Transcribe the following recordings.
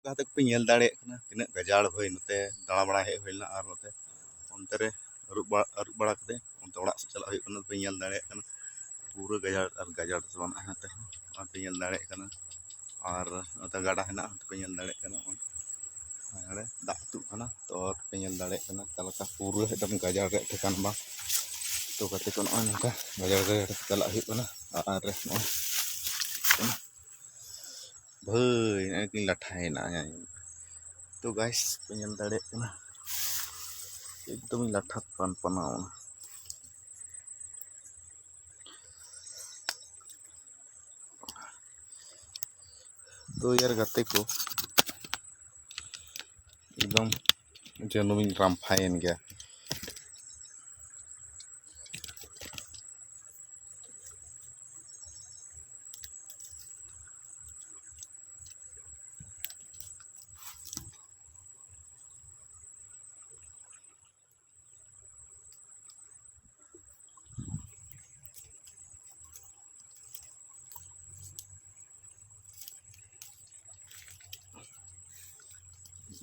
गाते को पे नेल दाड़े कना तिना गजाड़ होय नते दाड़ा बड़ा हे होइना are नते onte re aru bada kate onte orak se chalak huyuk kana pe nyel dare kana pura gajar ar gajar se bana hate onte nyel dare kana ar onte gada hena onte pe nyel dare kana ᱟᱨ ᱫᱟᱜ ᱛᱩᱫ ᱠᱟᱱᱟ ᱛᱚ ᱯᱮ ᱧᱮᱞ ᱫᱟᱲᱮᱭᱟᱜ ᱠᱟᱱᱟ ᱛᱟᱞᱠᱟ ᱯᱩᱨᱟᱹ ᱮᱠᱫᱚᱢ ᱜᱟᱡᱟᱲ ᱨᱮ ᱴᱷᱤᱠᱟᱹᱱ ᱵᱟᱝ ᱛᱚ ᱠᱟᱛᱮ ᱠᱚ ᱱᱚᱜᱼᱚᱭ ᱱᱚᱝᱠᱟ ᱜᱟᱡᱟᱲ ᱜᱟᱡᱟᱲ ᱪᱟᱞᱟᱜ ᱦᱩᱭᱩᱜ ᱠᱟᱱᱟ ᱟᱨ ᱱᱚᱜᱼᱚᱭ ᱵᱷᱟᱹᱭ ᱱᱚᱜᱼᱚᱭ ᱠᱤᱱ ᱞᱟᱴᱷᱟᱭᱮᱱᱟ ᱛᱚ ᱜᱟᱭᱥ ᱯᱮ ᱧᱮᱞ ᱫᱟᱲᱮᱭᱟᱜ ᱠᱟᱱᱟ एकदम लाठा पान पनाव तो यार गाते को एकदम जेनुइन रामफायन गया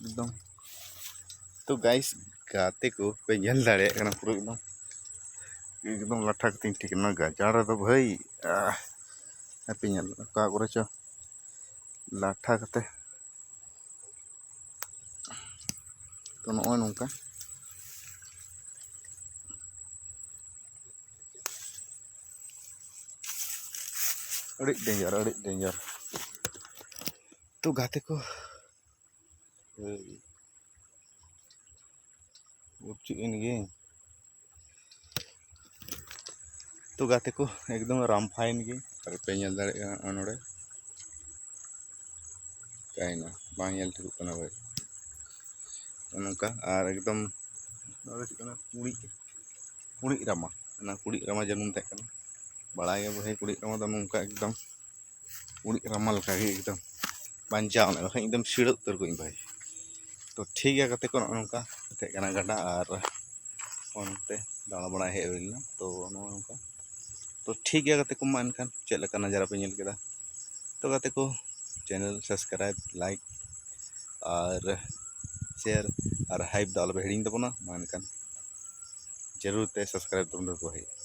एकदम तो गाइस गाते को पे झेल दाड़े कना पूरा एकदम लाठा कतिंग ठीक ना गाजार तो भाई पे झेल का करे चो लाठा कते तो नॉय नोंका अड़ी डेंजर तो गाते को तो गाते को एकदम रामफाइन गे और पे नेल दाड़े नोडे कायना बांग नेल ठिक कना भाई नोंका और एकदम कुड़ी रामा जन्म ते कना बड़ाय भाई कुड़ी रामा दो नोंका एकदम कुड़ी रामा लका एकदम बांचा एकदम सिड़ उतर को भाई तो ठीक है कते को नोंका ते कना गडा और ओनते दाड़ा बड़ा हे होइना तो नोंका तो ठीक है कते को मा एनखान चेद लेका नजारा पे नेल केदा तो कते को चैनल सब्सक्राइब लाइक और शेयर और हाइप दाल पे हिडिंग तबना मा एनखान जरूर ते सब्सक्राइब तुम को भाई।